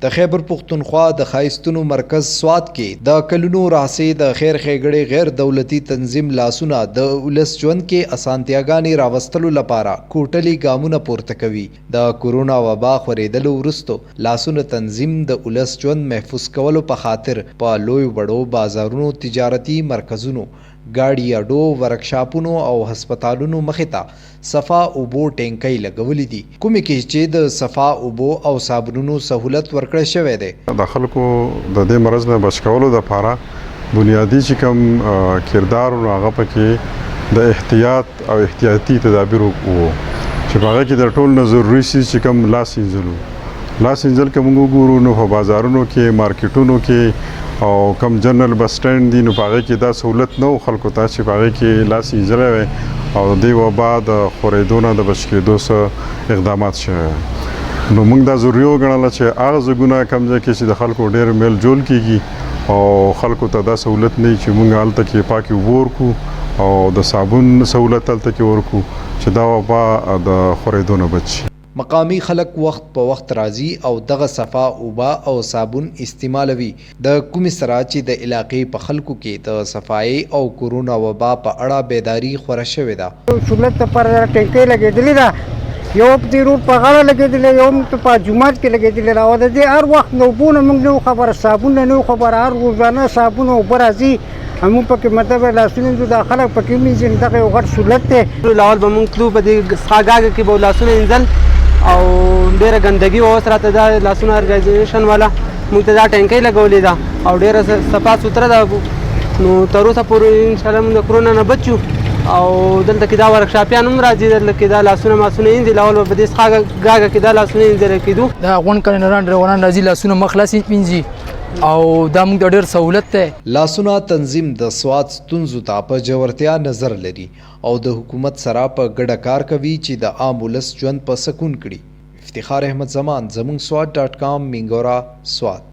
د خیبر پختونخوا د ښایستونو مرکز سوات کې د کلونو راهیسې د خیر ښېګړې غیر دولتي تنظیم لاسونه د ولس ژوند کې اسانتیاګانې راوستلو لپاره کوټلي ګامونه پورته کوي. د کورونا وبا خورېدلو وروستو لاسونه تنظیم د ولس ژوند محفوظ کولو په خاطر په لویو بړو بازارونو، تجارتي مرکزونو، ګاډي اډو، ورکشاپونو او هسپتالونو مخې ته صفا اوبو ټینکۍ لګولې دي، کومې کې چې د صفا اوبو او صابونونو سهولت ورکړی شوی دی. د خلکو د دې مرض نه بچ کولو دپاره بنیادي چې کوم کردار و هغه پکې د احتیاط او احتیاطي تدابیر وو چې په هغه کې د ټول نه ضروري شي چې کوم لاس وینځل که موږ وګورو نو په بازارونو کې، مارکیټونو کې او کم جنرال بس سټینډ دي نو په هغې کې دا سهولت نه و خلکو ته چې په هغې کې لاس وینځلی وی او د دې وبا د خورېدو نه د بچ کېدو څه اقدامات شوی نو موږ دا ضروري وګڼله چې هغه ځایونه کوم ځای کې چې د خلکو ډېر میل جول کېږي او خلکو ته دا سهولت نه وي چې موږ هلته کې پاکې اوبه ورکړو او د صابون سهولت هلته کې ورکړو چې دا وبا د خورېدو نه بچ شي. مقامی خلک وخت په وخت راځي او دغه صفا اوبه او صابون استعمالوي. د کومې سره چې د علاقې په خلکو کې د صفایي او کورونا وبا په اړه بیداری خوره شوې ده. سهولت لپاره ټینکۍ لګېدلې ده، یو په دې روډ په غاړه لګېدلې، یو په جومات کې لګېدلې ده او د دې هر وخت نه اوبو نه موږ نه وو خبره، صابون نه نه وو خبره، هر روزانه صابون او اوبه راځي همون پکې مطلب لاسونه وینځو، دا خلک پکې وینځي، دغه یو غټ سهولت دی. لاول به موږ تلو په دې څښاګاګه کې به لاسونه وینځل او ډېره ګندګي وه، اوس راته دا لاسونه ارګنایزیشن والا موږ ته دا ټینکۍ لګولې ده او ډېره صفا سوتره ده نو تر اوسه پورې انشاءالله موږ د کرونا نه بچ یو او دلته کې دا ورکشاپیان هم راځي، دلته کې دا لاسونه ماسونه وینځي، لاول به په دې څښاګاګه کې دا لاسونه وینځل کېدو. دا غونډ کلینران ډریوران راځي لاسونه مخ لاس وینځي او دا موږ ته ډېر سهولت دی. لاسونه تنظیم د سوات ستونزو ته په ژورتیا نظر لري او د حکومت سره په ګډه کار کوي چې د عام ولس ژوند په سکون کړي. افتخار احمد زمان، زموږ سوات .com، مینګورا، سوات.